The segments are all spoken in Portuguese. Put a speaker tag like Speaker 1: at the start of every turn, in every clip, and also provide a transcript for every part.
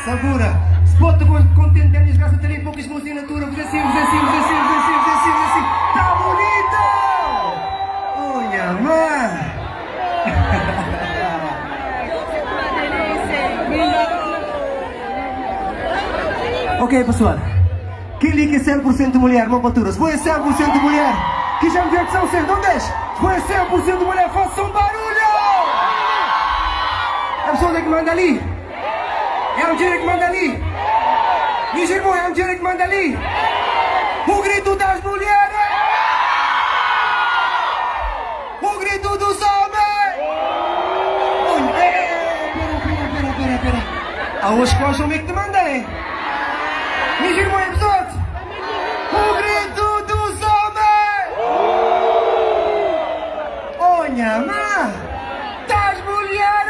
Speaker 1: Segura. Se pode contente de desgraça, terem poucas mãos em natura. Vos assim. Tá bonito! Olha, mano. Ok, pessoal. Quem liga é 100% mulher, mão para altura. Se for 100% mulher, que já me viu que são 100, não deixe. Se for 100% mulher, faça um barulho! A pessoa que manda ali. É a mulher que manda ali. Meus irmãos, é a mulher que manda ali. O grito das mulheres. O grito dos homens. Olha, pera. Há umas que acham meio que te mandem. Meus irmãos, é pessoal. O grito dos homens. Olha, mãe. Das mulheres.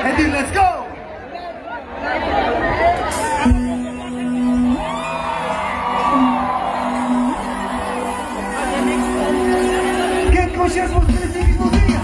Speaker 1: Eddie, let's go! Quem conhece vocês assim que sozinhas?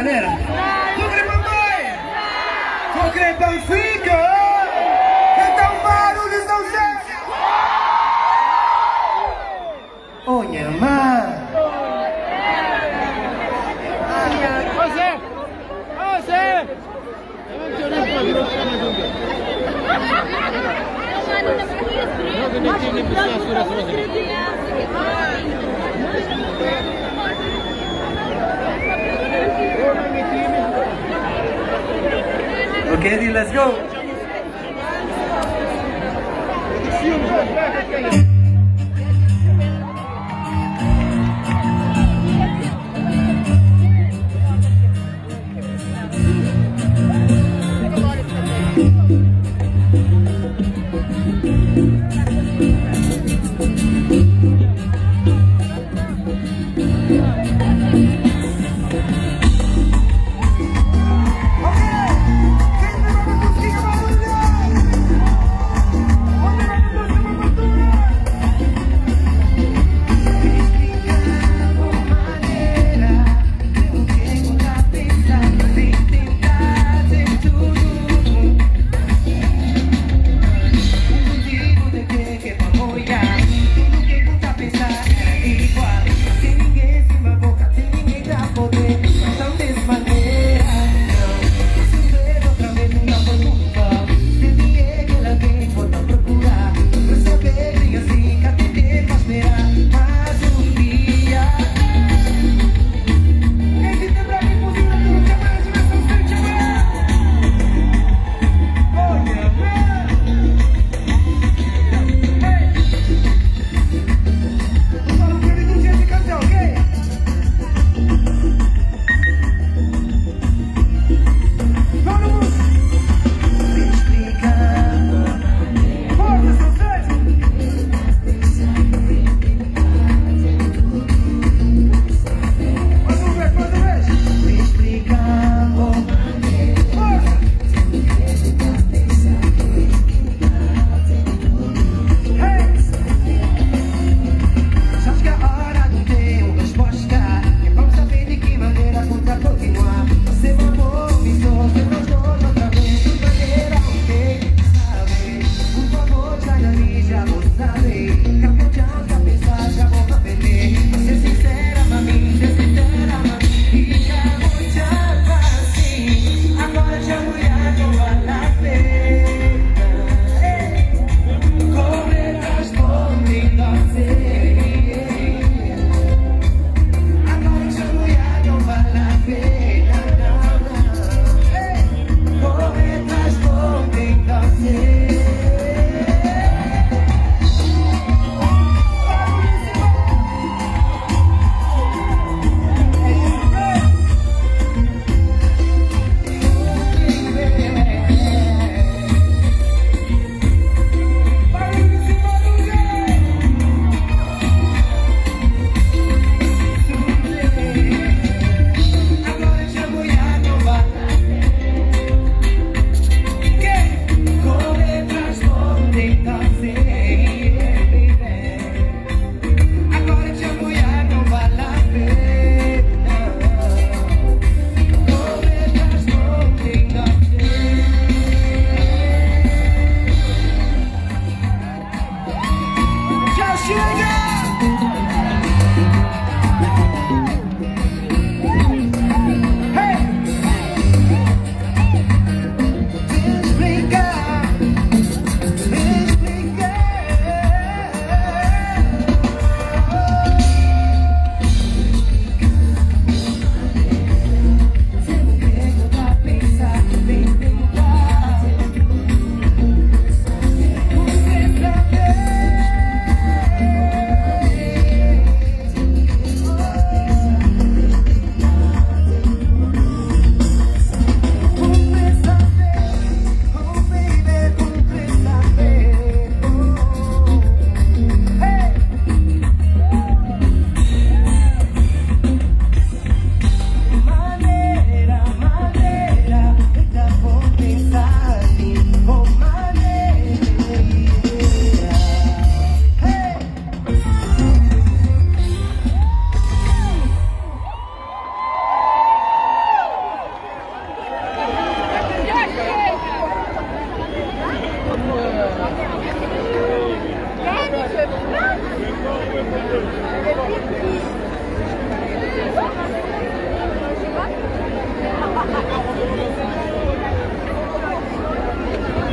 Speaker 1: galera? Vou querer mamãe! Vou querer Benfica! Então barulhos não sei! Oh, minha mãe! Okay, Eddie, let's go. Okay, quem me manda música?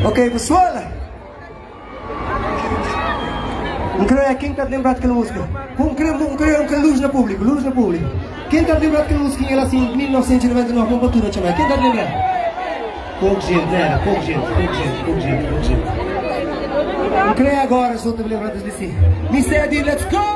Speaker 1: Ok, pessoal? Não creio quem está lembrado daquela música. Vamos criar luz no público, luz no público. Quem está lembrado daquela música ela assim, em 1999, uma altura chamada? Quem está lembrado? Pouco gente, né? Pouco gente. Não creio agora, só estou lembrado desse. Mr. Eddie, let's go!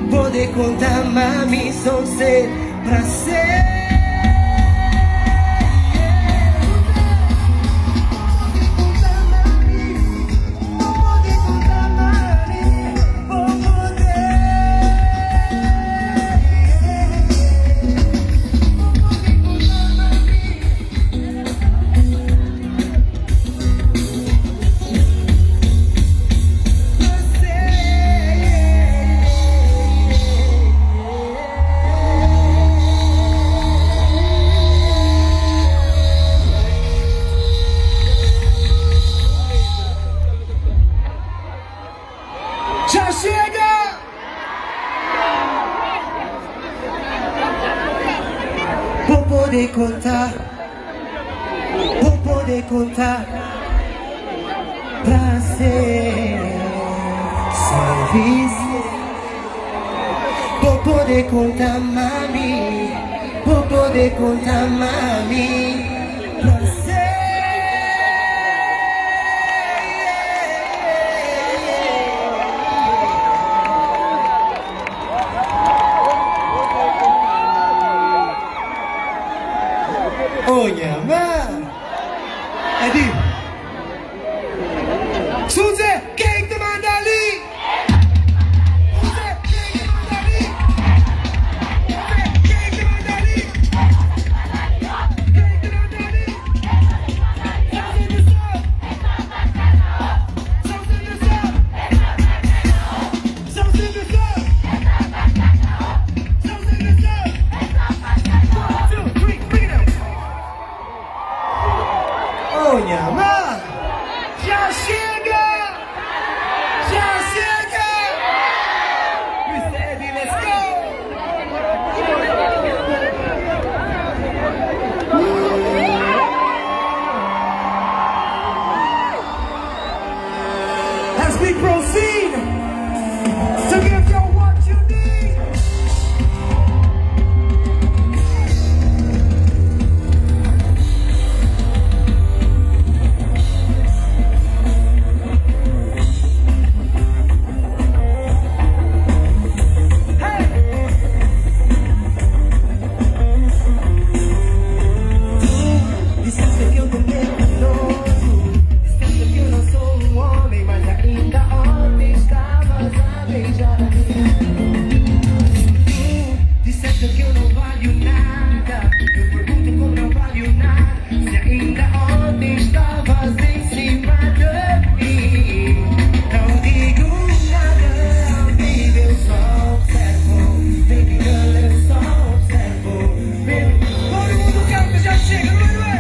Speaker 2: Poder contar, mami, só ser pra ser. vou poder contar pra ser serviço. Vou poder contar, mami, vou poder contar, mami, pra ser.
Speaker 1: Oh yeah, man! Eddie! Suzy, quem te manda ali? Suzy, quem te manda ali? Suzy, quem te manda ali? Quem te manda ali? Sounds in the sun! Sounds in the sun! Sounds in the sun! 1, 2, 3, bring it up! Oh yeah, man! Já chega! Já chega! We said it, let's go! As we proceed to give you what you need. Disseste que eu tô mentiroso, disseste que eu não sou um homem, mas ainda ontem estavas a beijar a mim. Disseste que eu não valho nada, eu pergunto como não valho nada, se ainda ontem estavas em cima de mim. Não digo nada, baby, eu só observo, baby girl, eu só observo, baby. Todo mundo quer que já chega, não é?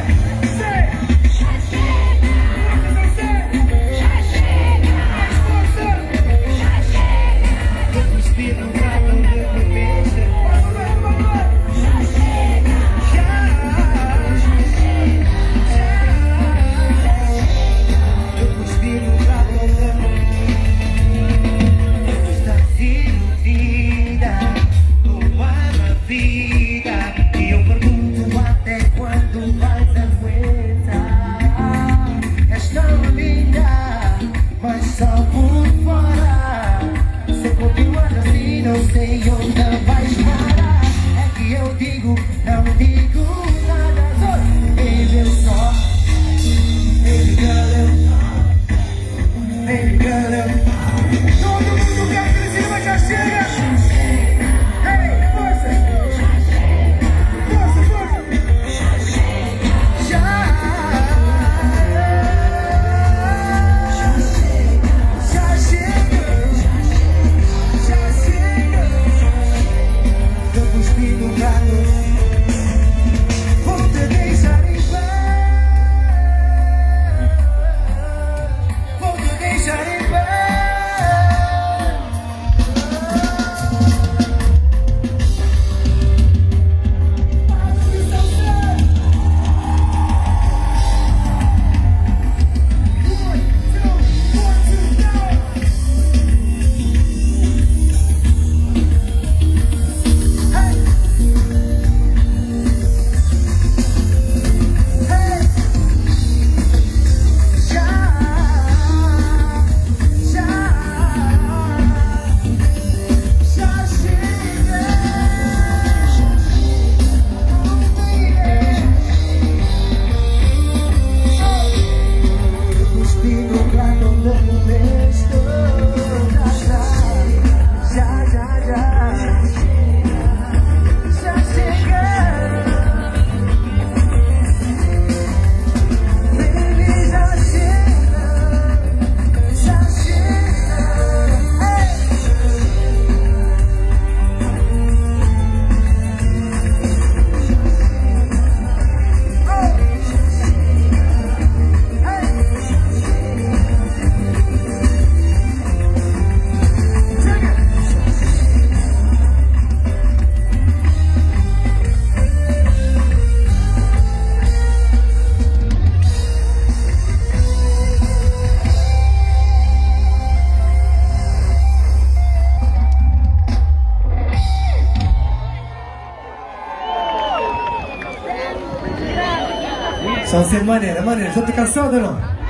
Speaker 1: Sunset maneira, maneira. Já tá cansado ou não?